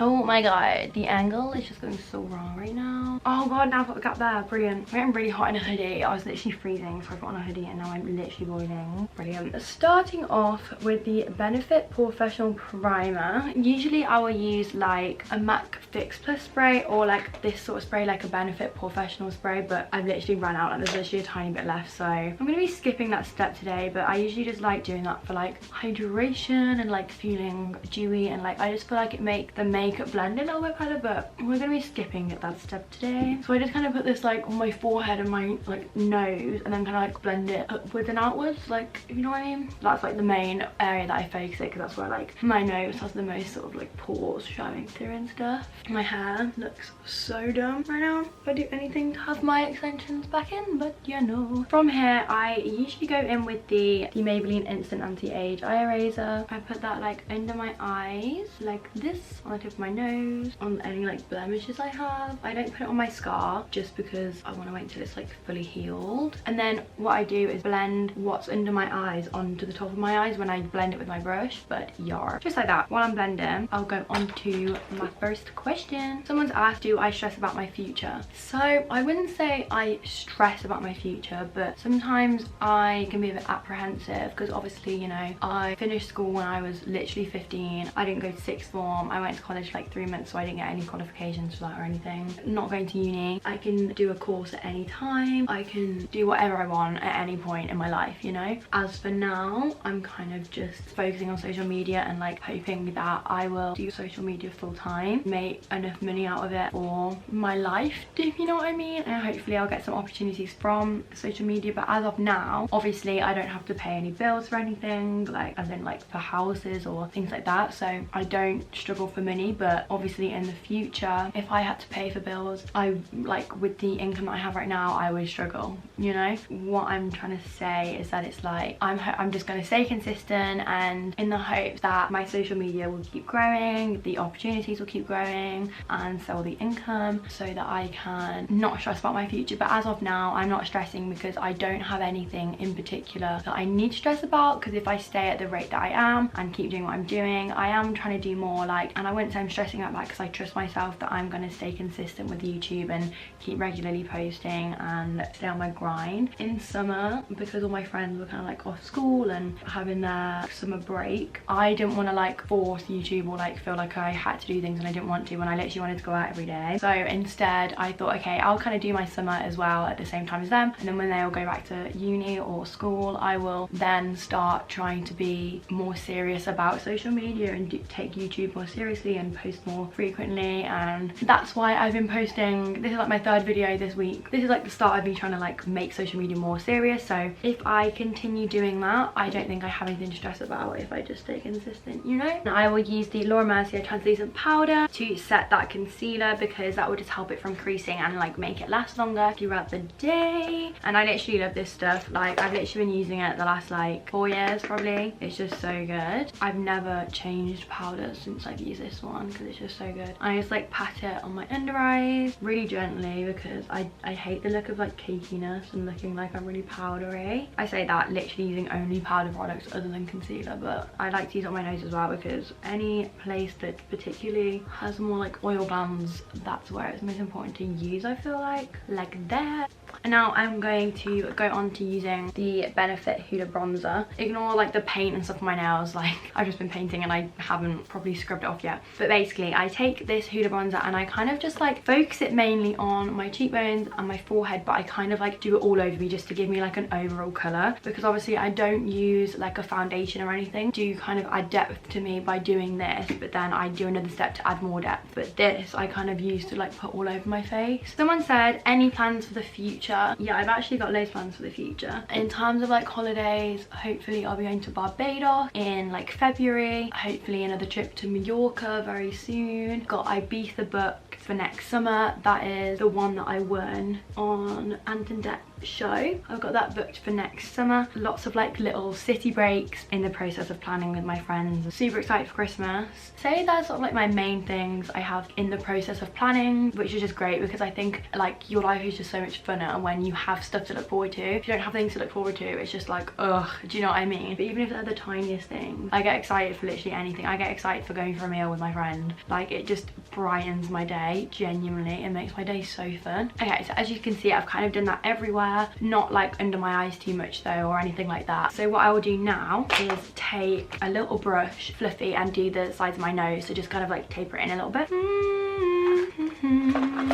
Oh my god, the angle is just going so wrong right now. Oh god, now I've got the gap there. Brilliant. I'm getting really hot in a hoodie. I was literally freezing, so I got on a hoodie and now I'm literally boiling. Brilliant. Starting off with the Benefit Professional Primer. Usually I will use like a MAC Fix Plus spray or like this sort of spray, like a Benefit Professional spray, but I've literally run out and there's literally a tiny bit left, so I'm going to be skipping that step today. But I usually just like doing that for like hydration and like feeling dewy, and like I just feel like it makes the makeup blend a little bit better, but we're going to be skipping that step today. So I just kind of put this like on my forehead and my like nose, and then kind of like blend it upwards and outwards, like, if you know what I mean. That's like the main area that I focus it, because that's where like my nose has the most sort of like pores showing through and stuff. My hair looks so dumb right now if I do anything to have my extensions back in, but you know. From here I usually go in with the Maybelline Instant Anti-Age Eye Eraser. I put that like under my eyes like this, on the tip of my nose, on any like blemishes I have. I don't put it on my scar just because I want to wait till it's like fully healed. And then what I do is blend what's under my eyes onto the top of my eyes when I blend it with my brush, but yar. Just like that. While I'm blending, I'll go on to my first question. Someone's asked, do I stress about my future? So I wouldn't say I stress about my future, but sometimes I can be a bit apprehensive because obviously, you know, I finished school when I was literally 15. I didn't go to sixth form. I went to college for like 3 months, so I didn't get any qualifications for that or anything. Not going to uni. I can do a course at any time. I can do whatever I want at any point in my life, you know. As for now, I'm kind of just focusing on social media and like hoping that I will do social media full time, make enough money out of it for my life, if you know what I mean, and hopefully I'll get some opportunities from social media. But as of now, obviously I don't have to pay any bills for anything, like as in like for houses or things like that, so I don't struggle for money. But obviously in the future, if I had to pay for bills, I like with the income that I have right now, I would struggle, you know. What I'm trying to say is that it's like I'm just going to stay consistent, and in the hope that my social media will keep growing, the opportunities will keep growing, and so will the income, so that I can not stress about my future. But as of now, I'm not stressing because I don't have anything in particular that I need to stress about, because if I stay at the rate that I am and keep doing what I'm doing, I am trying to do more, like, and I wouldn't say I'm stressing about that because I trust myself that I'm going to stay consistent with YouTube and keep regularly posting and stay on my grind. In summer, because all my friends were kind of like off school and having their summer break, I didn't want to like force YouTube or like feel like I had to do things and I didn't want to when I literally wanted to go out every day. So instead I thought, okay, I'll kind of do my summer as well at the same time as them, and then when they all go back to uni or school, I will then start trying to be more serious about social media and take YouTube more seriously and post more frequently. And that's why I've been posting. This is like my third video this week. This is like the start of me trying to like make social media more serious. So if I continue doing that, I don't think I have anything to stress about if I just stay consistent, you know. And I will use the Laura Mercier translucent powder to set that concealer, because that will just help it from creasing and like make it last longer throughout the day. And I literally love this stuff. Like, I've literally been using it the last like 4 years probably. It's just so good. I've never changed powder since I've used this one because it's just so good. I just like pat it on my under eyes really gently because I hate the look of like cakiness and looking like I'm really powdery. I say that literally using only powder products other than concealer, but I like to use it on my nose as well, because any place that particularly has more like oil glands, that's where it's most important to use, I feel like there. And now I'm going to go on to using the Benefit Huda bronzer. Ignore like the paint and stuff on my nails, like I've just been painting and I haven't probably scrubbed it off yet. But basically I take this Huda bronzer and I kind of just like focus it mainly on my cheekbones and my forehead, but I kind of like do it all over me just to give me like an overall colour, because obviously I don't use like a foundation or anything to kind of add depth to me by doing this, but then I do another step to add more depth. But this I kind of use to like put all over my face. Someone said, any plans for the future? Yeah, I've actually got loads of plans for the future. In terms of like holidays, hopefully I'll be going to Barbados in like February, hopefully another trip to Mallorca very soon. Got Ibiza booked for next summer. That is the one that I won on Ant and Deck show. I've got that booked for next summer. Lots of like little city breaks in the process of planning with my friends. Super excited for Christmas. So that's sort of like my main things I have in the process of planning, which is just great because I think like your life is just so much funner when you have stuff to look forward to. If you don't have things to look forward to, it's just like, ugh, do you know what I mean? But even if they're the tiniest things, I get excited for literally anything. I get excited for going for a meal with my friend. Like, it just brightens my day, genuinely. It makes my day so fun. Okay, so as you can see, I've kind of done that everywhere, not like under my eyes too much though or anything like that. So what I will do now is take a little brush, fluffy, and do the sides of my nose, so just kind of like taper it in a little bit.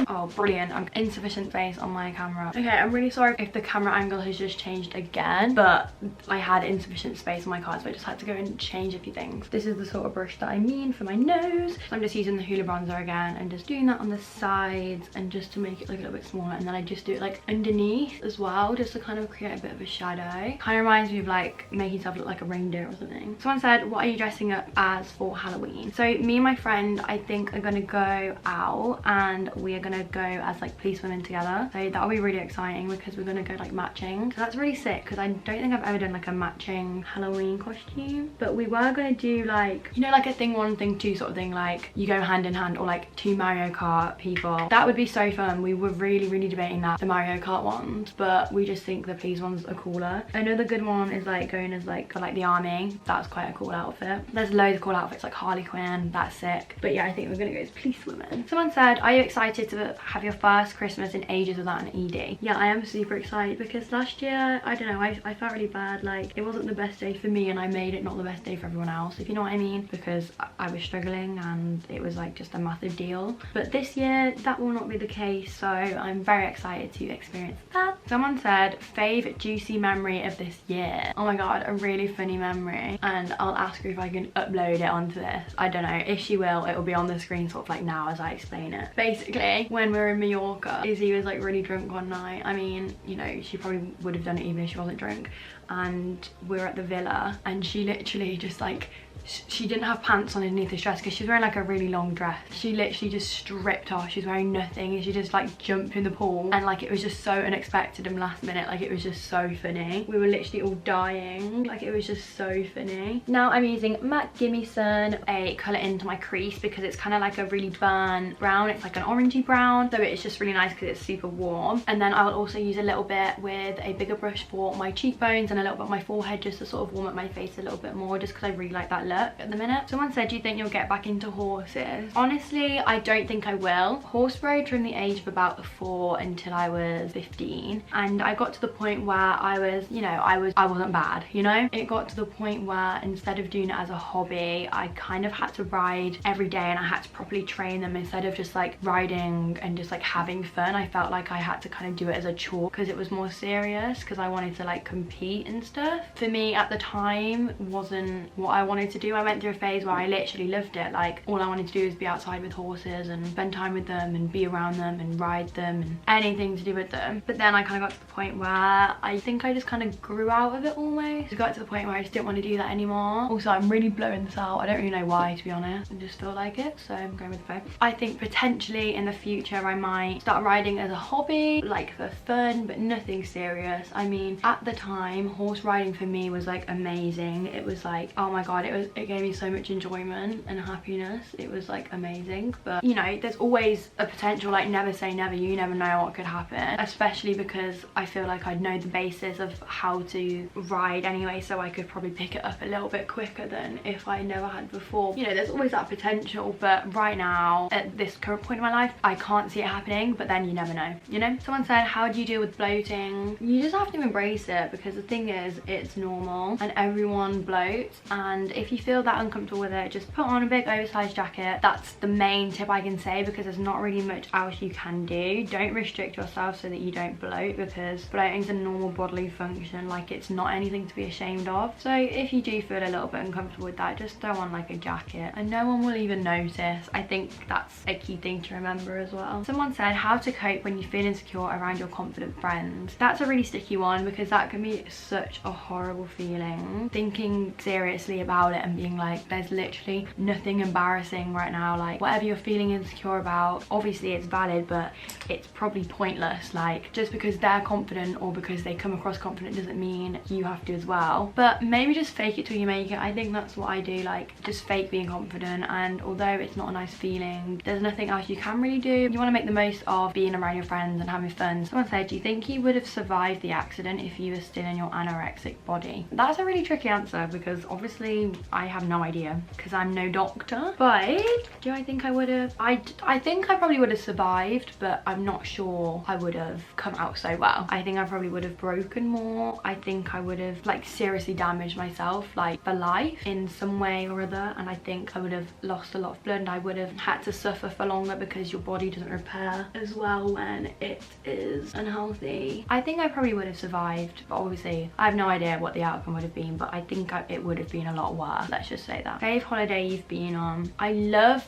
Oh, brilliant. I'm insufficient space on my camera. Okay, I'm really sorry if the camera angle has just changed again, but I had insufficient space on my card, so I just had to go and change a few things. This is the sort of brush that I mean for my nose. So I'm just using the Hoola bronzer again and just doing that on the sides and just to make it look a little bit smaller, and then I just do it like underneath as well, just to kind of create a bit of a shadow. Kind of reminds me of like making yourself look like a reindeer or something. Someone said, what are you dressing up as for Halloween? So me and my friend, I think, are gonna go out and we are gonna go as like policewomen together. So that'll be really exciting because we're gonna go like matching. So that's really sick because I don't think I've ever done like a matching Halloween costume. But we were gonna do like, you know, like a thing one, thing two sort of thing, like you go hand in hand, or like two Mario Kart people. That would be so fun. We were really debating that, the Mario Kart ones, but we just think the police ones are cooler. Another good one is like going as like for like the army. That's quite a cool outfit. There's loads of cool outfits like Harley Quinn. That's sick. But yeah, I think we're gonna go as policewomen. Someone said, are you excited to have your first Christmas in ages without an ED? Yeah, I am super excited because last year, I don't know, I felt really bad. Like, it wasn't the best day for me and I made it not the best day for everyone else, if you know what I mean, because I was struggling and it was like just a massive deal. But this year that will not be the case, so I'm very excited to experience that. Someone said, fave juicy memory of this year. Oh my god, a really funny memory, and I'll ask her if I can upload it onto this. I don't know. If she will, it will be on the screen sort of like now as I explain it. Basically, when we were in Mallorca, Izzy was like really drunk one night. I mean, you know, she probably would have done it even if she wasn't drunk. And we were at the villa and she literally just like, she didn't have pants on underneath this dress because she was wearing like a really long dress. She literally just stripped off. She was wearing nothing and she just like jumped in the pool, and like it was just so unexpected and last minute. Like, it was just so funny. We were literally all dying. Like, it was just so funny. Now I'm using MAC Gimme Sun, a colour into my crease because it's kind of like a really burnt brown. It's like an orangey brown, so it's just really nice because it's super warm. And then I will also use a little bit with a bigger brush for my cheekbones and a little bit on my forehead, just to sort of warm up my face a little bit more, just because I really like that look at the minute. Someone said, do you think you'll get back into horses? Honestly, I don't think I will. Horse rode from the age of about 4 until I was 15, and I got to the point where I was, you know, I wasn't bad, you know. It got to the point where instead of doing it as a hobby, I kind of had to ride every day and I had to properly train them instead of just like riding and just like having fun. I felt like I had to kind of do it as a chore because it was more serious, because I wanted to like compete and stuff. For me at the time wasn't what I wanted to do. I went through a phase where I literally loved it. Like, all I wanted to do was be outside with horses and spend time with them and be around them and ride them and anything to do with them. But then I kind of got to the point where I think I just kind of grew out of it almost. I got to the point where I just didn't want to do that anymore. Also, I'm really blowing this out. I don't really know why, to be honest. I just feel like it, so I'm going with the flow. I think potentially in the future I might start riding as a hobby, like for fun, but nothing serious. I mean, at the time, horse riding for me was like amazing. It was like, oh my god, it gave me so much enjoyment and happiness. It was like amazing. But you know, there's always a potential, like never say never. You never know what could happen, especially because I feel like I'd know the basis of how to ride anyway, so I could probably pick it up a little bit quicker than if I never had before. You know, there's always that potential, but right now at this current point in my life I can't see it happening, but then you never know, you know. Someone said, how do you deal with bloating? You just have to embrace it, because the thing is, it's normal and everyone bloats, and if you feel that uncomfortable with it, just put on a big oversized jacket. That's the main tip I can say, because there's not really much else you can do. Don't restrict yourself so that you don't bloat, because bloating is a normal bodily function. Like, it's not anything to be ashamed of. So if you do feel a little bit uncomfortable with that, just throw on like a jacket and no one will even notice. I think that's a key thing to remember as well. Someone said, how to cope when you feel insecure around your confident friends? That's a really sticky one, because that can be such a horrible feeling. Thinking seriously about it and being like, there's literally nothing embarrassing right now. Like, whatever you're feeling insecure about, obviously it's valid, but it's probably pointless. Like, just because they're confident or because they come across confident doesn't mean you have to as well. But maybe just fake it till you make it. I think that's what I do, like just fake being confident. And although it's not a nice feeling, there's nothing else you can really do. You want to make the most of being around your friends and having fun. Someone said, do you think you would have survived the accident if you were still in your anorexic body? That's a really tricky answer because obviously I have no idea because I'm no doctor. But do I think I would have? I think I probably would have survived, but I'm not sure I would have come out so well. I think I probably would have broken more. I think I would have like seriously damaged myself like for life in some way or other, and I think I would have lost a lot of blood and I would have had to suffer for longer because your body doesn't repair as well when it is unhealthy. I think I probably would have survived, but obviously I have no idea what the outcome would have been, but I think it would have been a lot worse. Let's just say that. Fave holiday you've been on? I love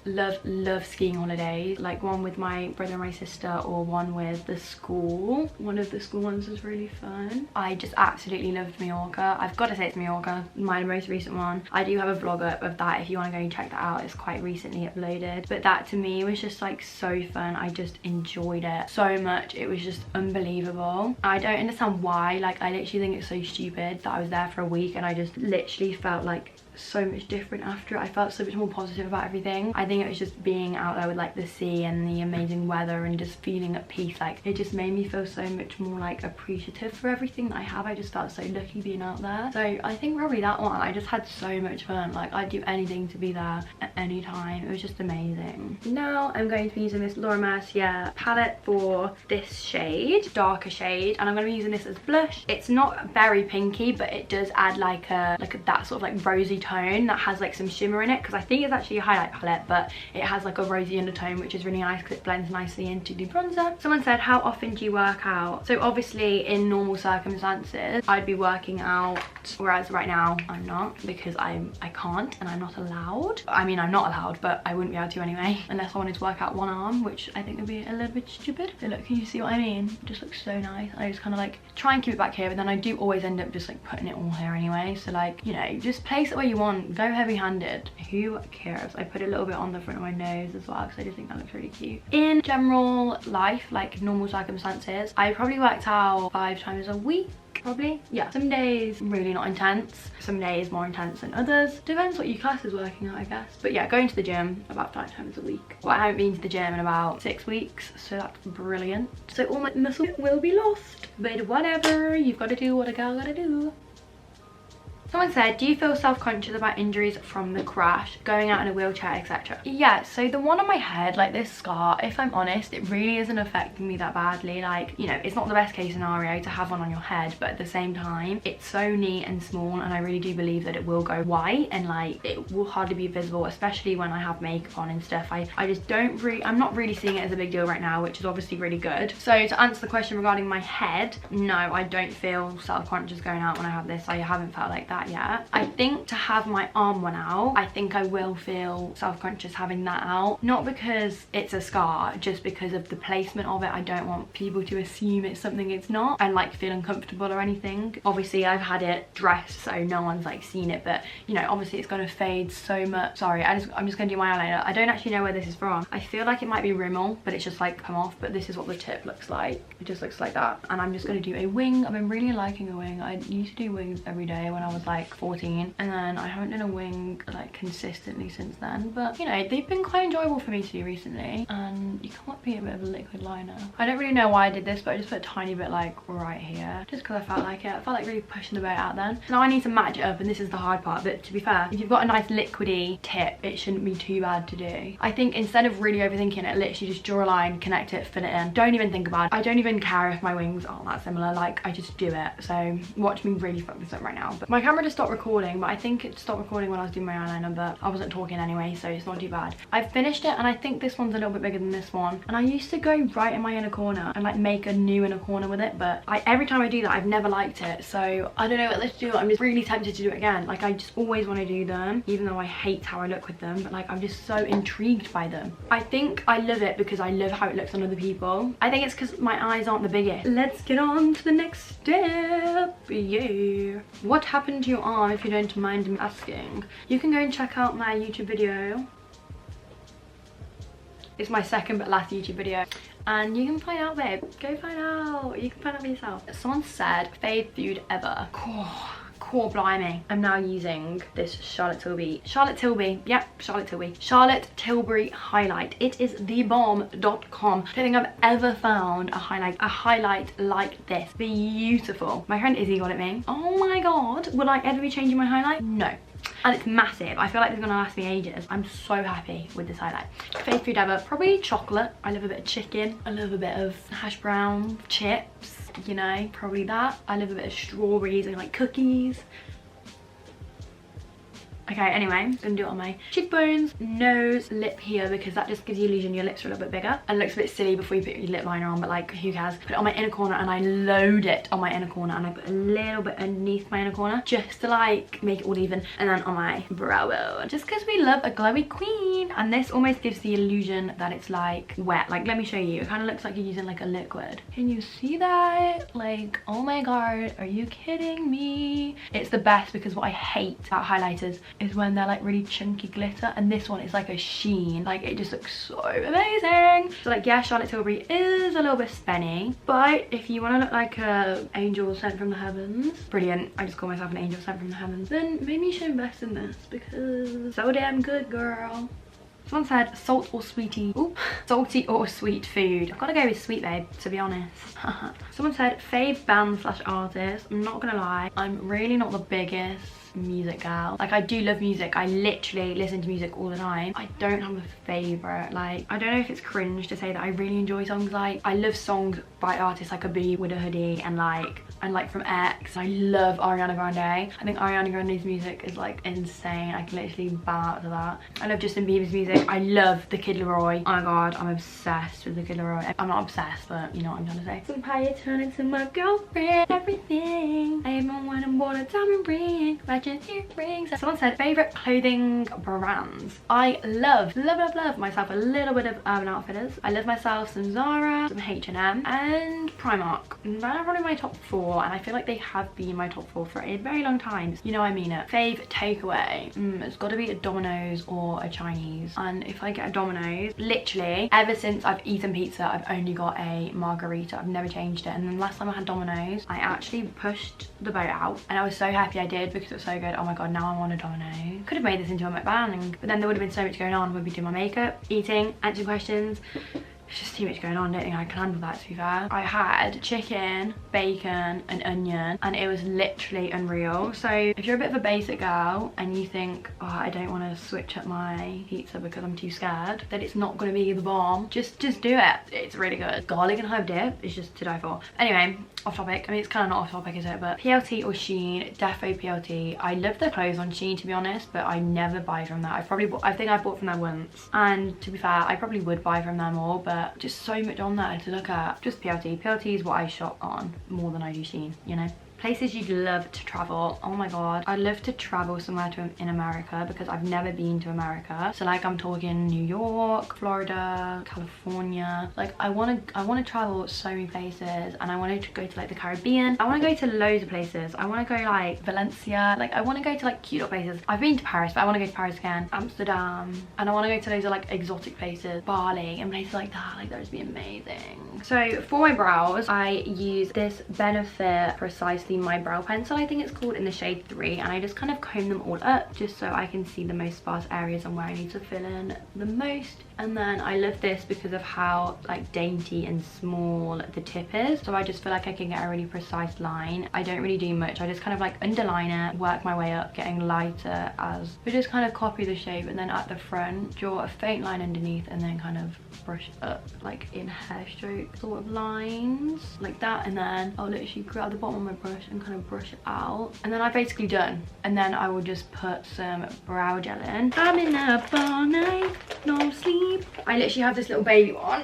skiing holidays, like one with my brother and my sister or one with the school. One of the school ones was really fun. I just absolutely loved Mallorca. I've got to say it's Mallorca, my most recent one. I do have a vlog up of that if you want to go and check that out. It's quite recently uploaded, but that to me was just like so fun. I just enjoyed it so much. It was just unbelievable. I don't understand why. Like, I literally think it's so stupid that I was there for a week and I just literally felt like so much different after it. I felt so much more positive about everything. I think it was just being out there with like the sea and the amazing weather and just feeling at peace. Like, it just made me feel so much more like appreciative for everything that I have. I just felt so lucky being out there. So I think probably that one. I just had so much fun. Like, I'd do anything to be there at any time. It was just amazing. Now I'm going to be using this Laura Mercier palette for this shade, darker shade, and I'm going to be using this as blush. It's not very pinky, but it does add like that sort of like rosy tone that has like some shimmer in it, because I think it's actually a highlight palette, but it has like a rosy undertone, which is really nice because it blends nicely into the bronzer. Someone said, how often do you work out? So obviously in normal circumstances I'd be working out, whereas right now I'm not, because I can't and I'm not allowed. I mean, I'm not allowed, but I wouldn't be able to anyway unless I wanted to work out one arm, which I think would be a little bit stupid. So look, can you see what I mean? It just looks so nice. I just kind of like try and keep it back here, but then I do always end up just like putting it all here anyway. So like, you know, just place it where you want, go heavy-handed, who cares? I put a little bit on the front of my nose as well because I just think that looks really cute. In general life, like normal circumstances, I probably worked out 5 times a week. Probably, yeah. Some days really not intense, some days more intense than others. Depends what your class is working out, I guess. But yeah, going to the gym about 5 times a week. Well, I haven't been to the gym in about 6 weeks, so that's brilliant. So all my muscle will be lost, but whatever, you've got to do what a girl gotta do. Someone said, do you feel self-conscious about injuries from the crash, going out in a wheelchair, etc.? Yeah, so the one on my head, like this scar, if I'm honest, it really isn't affecting me that badly. Like, you know, it's not the best case scenario to have one on your head, but at the same time, it's so neat and small, and I really do believe that it will go white and like it will hardly be visible, especially when I have makeup on and stuff. I just don't really, I'm not really seeing it as a big deal right now, which is obviously really good. So to answer the question regarding my head, no, I don't feel self-conscious going out when I have this. I haven't felt like that yet. I think to have my arm one out, I think I will feel self-conscious having that out, not because it's a scar, just because of the placement of it. I don't want people to assume it's something it's not and like feel uncomfortable or anything. Obviously I've had it dressed so no one's like seen it, but you know, obviously it's gonna fade so much. Sorry, I'm just gonna do my eyeliner. I don't actually know where this is from. I feel like it might be Rimmel, but it's just like come off, but this is what the tip looks like. It just looks like that. And I'm just gonna do a wing. I've been really liking a wing. I used to do wings every day when I was like 14, and then I haven't done a wing like consistently since then, but you know, they've been quite enjoyable for me to do recently. And you can't beat a bit of a liquid liner. I don't really know why I did this, but I just put a tiny bit like right here just because I felt like it. I felt like really pushing the boat out then. Now I need to match it up, and this is the hard part, but to be fair, if you've got a nice liquidy tip, it shouldn't be too bad to do. I think instead of really overthinking it, literally just draw a line, connect it, fill it in. Don't even think about it. I don't even care if my wings aren't that similar, like I just do it. So watch me really fuck this up right now. But my camera just stopped recording, but I think it stopped recording when I was doing my eyeliner, but I wasn't talking anyway, so it's not too bad. I've finished it, and I think this one's a little bit bigger than this one, and I used to go right in my inner corner and like make a new inner corner with it, but every time I do that I've never liked it, so I don't know what let's do. I'm just really tempted to do it again. Like I just always want to do them, even though I hate how I look with them, but like I'm just so intrigued by them. I think I love it because I love how it looks on other people. I think it's because my eyes aren't the biggest. Let's get on to the next step. Yeah. What happened to to your arm if you don't mind me asking. You can go and check out my YouTube video. It's my second but last YouTube video. And you can find out, babe. Go find out. You can find out for yourself. Someone said, fave food ever. Core blimey. I'm now using this Charlotte Tilbury highlight. It is thebomb.com. I don't think I've ever found a highlight like this. Beautiful. My friend Izzy got it me. Oh my god, will I ever be changing my highlight? No. And it's massive. I feel like it's gonna last me ages. I'm so happy with this highlight. Fave food ever, probably chocolate. I love a bit of chicken. I love a bit of hash brown, chips, you know, probably that. I love a bit of strawberries and like cookies. Okay, anyway, I'm gonna do it on my cheekbones, nose, lip here, because that just gives you the illusion your lips are a little bit bigger. And it looks a bit silly before you put your lip liner on, but like, who cares? Put it on my inner corner, and I load it on my inner corner, and I put a little bit underneath my inner corner, just to like, make it all even. And then on my brow bone, just because we love a glowy queen. And this almost gives the illusion that it's like wet. Like, let me show you. It kind of looks like you're using like a liquid. Can you see that? Like, oh my god, are you kidding me? It's the best, because what I hate about highlighters is when they're like really chunky glitter, and this one is like a sheen. Like, it just looks so amazing. So like, yeah, Charlotte Tilbury is a little bit spenny, but if you want to look like a angel sent from the heavens, brilliant. I just call myself an angel sent from the heavens. Then maybe you should invest in this, because so damn good, girl. Someone said salt or sweetie. Ooh, salty or sweet food. I've got to go with sweet, babe, to be honest. Someone said fave band / artist. I'm not gonna lie, I'm really not the biggest music girl. Like, I do love music. I literally listen to music all the time. I don't have a favorite. Like, I don't know if it's cringe to say that I really enjoy songs. Like, I love songs by artists like a Bee with a Hoodie and like from X. I love Ariana Grande. I think Ariana Grande's music is like insane. I can literally bow out to that. I love Justin Bieber's music. I love the Kid Laroi. Oh my god, I'm obsessed with the Kid Laroi. I'm not obsessed, but you know what I'm trying to say. Somehow you turn into my girlfriend. Everything. I even went and bought a diamond ring. Matching earrings. Someone said favorite clothing brands. I love myself a little bit of Urban Outfitters. I love myself some Zara, some H&M, and Primark. They're probably my top 4. And I feel like they have been my top 4 for a very long time. You know I mean it. Fave takeaway. It's got to be a Domino's or a Chinese. And if I get a Domino's, literally ever since I've eaten pizza, I've only got a margarita. I've never changed it. And then last time I had Domino's, I actually pushed the boat out, and I was so happy I did, because it was so good. Oh my god, now I want a Domino's. Could have made this into a mukbang, but then there would have been so much going on. We'd be doing my makeup, eating, answering questions. It's just too much going on. I don't think I can handle that, to be fair. I had chicken, bacon and onion, and it was literally unreal. So if you're a bit of a basic girl and you think, oh, I don't want to switch up my pizza because I'm too scared that it's not going to be the bomb, just do it. It's really good. Garlic and herb dip is just to die for. Anyway, off topic. I mean, it's kind of not off topic, is it? But PLT or Shein, defo PLT. I love the clothes on Shein, to be honest, but I never buy from that. I think I bought from them once, and to be fair, I probably would buy from them more, but just so much on there to look at. Just PLT. PLT is what I shop on more than I do Shein, you know. Places you'd love to travel. Oh my god, I'd love to travel somewhere in America, because I've never been to America. So like, I'm talking New York, Florida, California. Like, I want to travel so many places, and I want to go to like the Caribbean. I want to go to loads of places. I want to go like Valencia. Like, I want to go to like cute little places. I've been to Paris, but I want to go to Paris again. Amsterdam, and I want to go to loads of like exotic places, Bali and places like that. Like, that would be amazing. So for my brows, I use this Benefit Precisely My Brow Pencil, I think it's called, in the shade 3, and I just kind of comb them all up just so I can see the most sparse areas and where I need to fill in the most. And then I love this because of how like dainty and small the tip is, so I just feel like I can get a really precise line. I don't really do much. I just kind of like underline it, work my way up, getting lighter as we just kind of copy the shape, and then at the front draw a faint line underneath, and then kind of brush up like in hair stroke sort of lines like that. And then I'll literally grab the bottom of my brush and kind of brush it out, and then I'm basically done. And then I will just put some brow gel in. I'm in up all night, no sleep. I literally have this little baby one.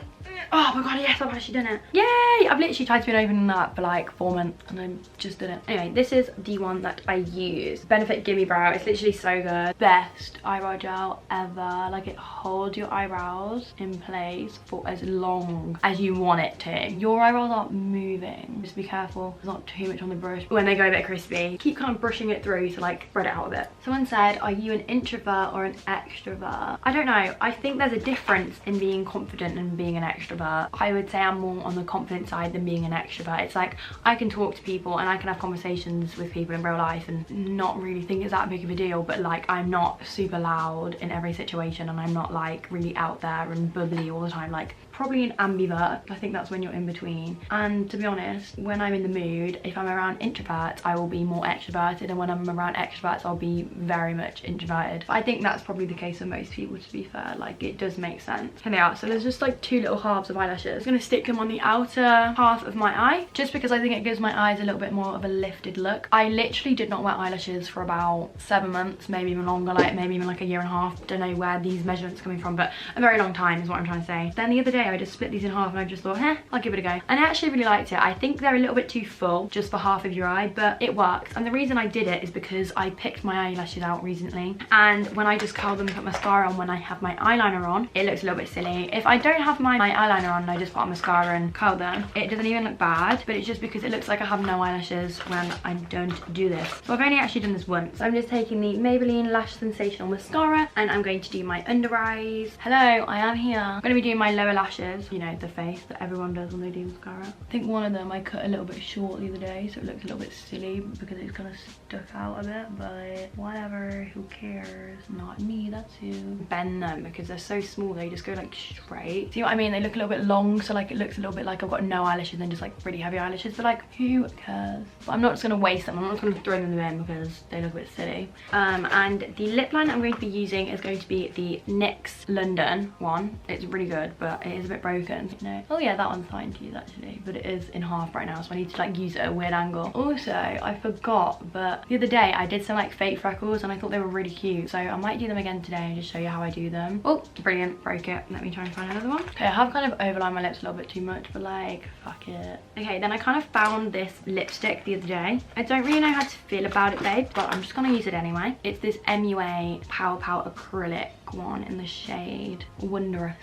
Oh my god, yes, I've actually done it. Yay! I've literally tried to be opening that for like 4 months and I just did it. Anyway, this is the one that I use. Benefit Gimme Brow. It's literally so good. Best eyebrow gel ever. Like, it holds your eyebrows in place for as long as you want it to. Your eyebrows aren't moving. Just be careful. There's not too much on the brush. When they go a bit crispy, keep kind of brushing it through to like spread it out a bit. Someone said, are you an introvert or an extrovert? I don't know. I think there's a difference in being confident and being an extrovert. I would say I'm more on the confident side than being an extrovert. It's like I can talk to people and I can have conversations with people in real life and not really think it's that big of a deal, but like I'm not super loud in every situation and I'm not like really out there and bubbly all the time. Like, probably an ambivert. I think that's when you're in between. And to be honest, when I'm in the mood, if I'm around introverts, I will be more extroverted, and when I'm around extroverts, I'll be very much introverted. But I think that's probably the case for most people, to be fair. Like, it does make sense. Here they are. So there's just like 2 little halves of eyelashes. I'm gonna stick them on the outer half of my eye, just because I think it gives my eyes a little bit more of a lifted look. I literally did not wear eyelashes for about 7 months, maybe even longer, like maybe even like a year and a half. Don't know where these measurements are coming from, but a very long time is what I'm trying to say. Then the other day I just split these in half and I just thought, I'll give it a go. And I actually really liked it. I think they're a little bit too full just for half of your eye, but it works. And the reason I did it is because I picked my eyelashes out recently, and when I just curl them and put mascara on when I have my eyeliner on, it looks a little bit silly. If I don't have my eyeliner on and I just put on mascara and curl them, it doesn't even look bad, but it's just because it looks like I have no eyelashes when I don't do this. So I've only actually done this once. So I'm just taking the Maybelline Lash Sensational Mascara and I'm going to do my under eyes. Hello, I am here. I'm going to be doing my lower lashes, you know, the face that everyone does when they do mascara. I think one of them I cut a little bit short the other day, so it looks a little bit silly because it's kind of stuck out a bit, but whatever, who cares? Not me, that's who. Bend them because they're so small, they just go like straight. See what I mean? They look a little bit long, so like it looks a little bit like I've got no eyelashes and just like really heavy eyelashes, but like who cares? But I'm not just gonna waste them. I'm not gonna throw them in because they look a bit silly. And the lip line I'm going to be using is going to be the NYX London one. It's really good, but it is a bit broken. No. Oh yeah, that one's fine to use actually, but it is in half right now, so I need to like use it at a weird angle. Also, I forgot, but the other day I did some like fake freckles and I thought they were really cute, so I might do them again today and just show you how I do them. Oh, brilliant, broke it. Let me try and find another one. Okay, I have kind of overlined my lips a little bit too much, but like, fuck it. Okay, then I kind of found this lipstick the other day. I don't really know how to feel about it, babe, but I'm just gonna use it anyway. It's this MUA Power Power acrylic one in the shade Wondrous.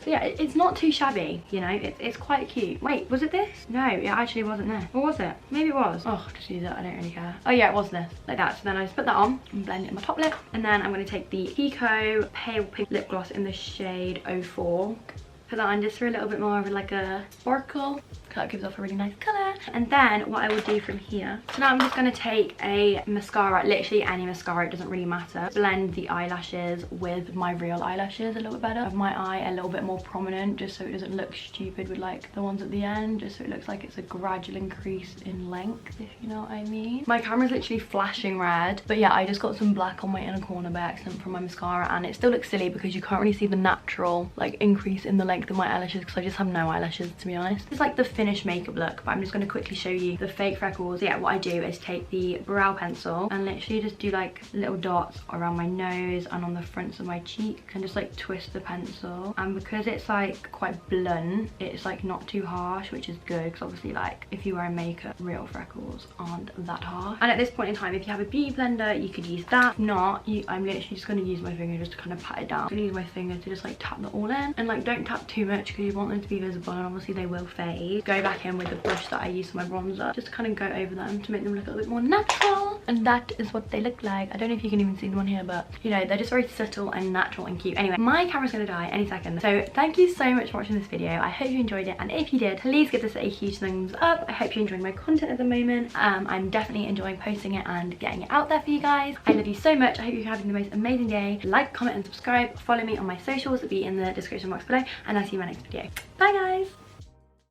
So yeah, it's not too shabby, you know, it's quite cute. Wait, was it this? No, it actually wasn't this. Or was it? Maybe it was. Oh, just use it, I don't really care. Oh yeah, it was this, like that. So then I just put that on and blend it in my top lip. And then I'm gonna take the Kiko Pale Pink Lip Gloss in the shade 04. Put that on just for a little bit more of like a sparkle. That gives off a really nice colour. And then what I will do from here, so now I'm just going to take a mascara, literally any mascara, it doesn't really matter, blend the eyelashes with my real eyelashes a little bit better, have my eye a little bit more prominent, just so it doesn't look stupid with like the ones at the end, just so it looks like it's a gradual increase in length, if you know what I mean. My camera's literally flashing red, but yeah, I just got some black on my inner corner by accident from my mascara, and it still looks silly because you can't really see the natural like increase in the length of my eyelashes because I just have no eyelashes, to be honest. It's like the finished makeup look, but I'm just going to quickly show you the fake freckles. Yeah, what I do is take the brow pencil and literally just do like little dots around my nose and on the fronts of my cheek and just like twist the pencil. And because it's like quite blunt, it's like not too harsh, which is good because obviously like if you wear makeup, real freckles aren't that harsh. And at this point in time, if you have a beauty blender, you could use that. If not, I'm literally just going to use my finger just to kind of pat it down. I'm going to use my finger to just like tap them all in, and like don't tap too much because you want them to be visible and obviously they will fade. Go back in with the brush that I use for my bronzer, just kind of go over them to make them look a little bit more natural. And that is what they look like. I don't know if you can even see them on here, but you know, they're just very subtle and natural and cute. Anyway, my camera's gonna die any second, so thank you so much for watching this video. I hope you enjoyed it, and if you did, please give this a huge thumbs up. I hope you're enjoying my content at the moment. I'm definitely enjoying posting it and getting it out there for you guys. I love you so much. I hope you're having the most amazing day. Like, comment and subscribe. Follow me on my socials, it'll be in the description box below, and I'll see you in my next video. Bye guys.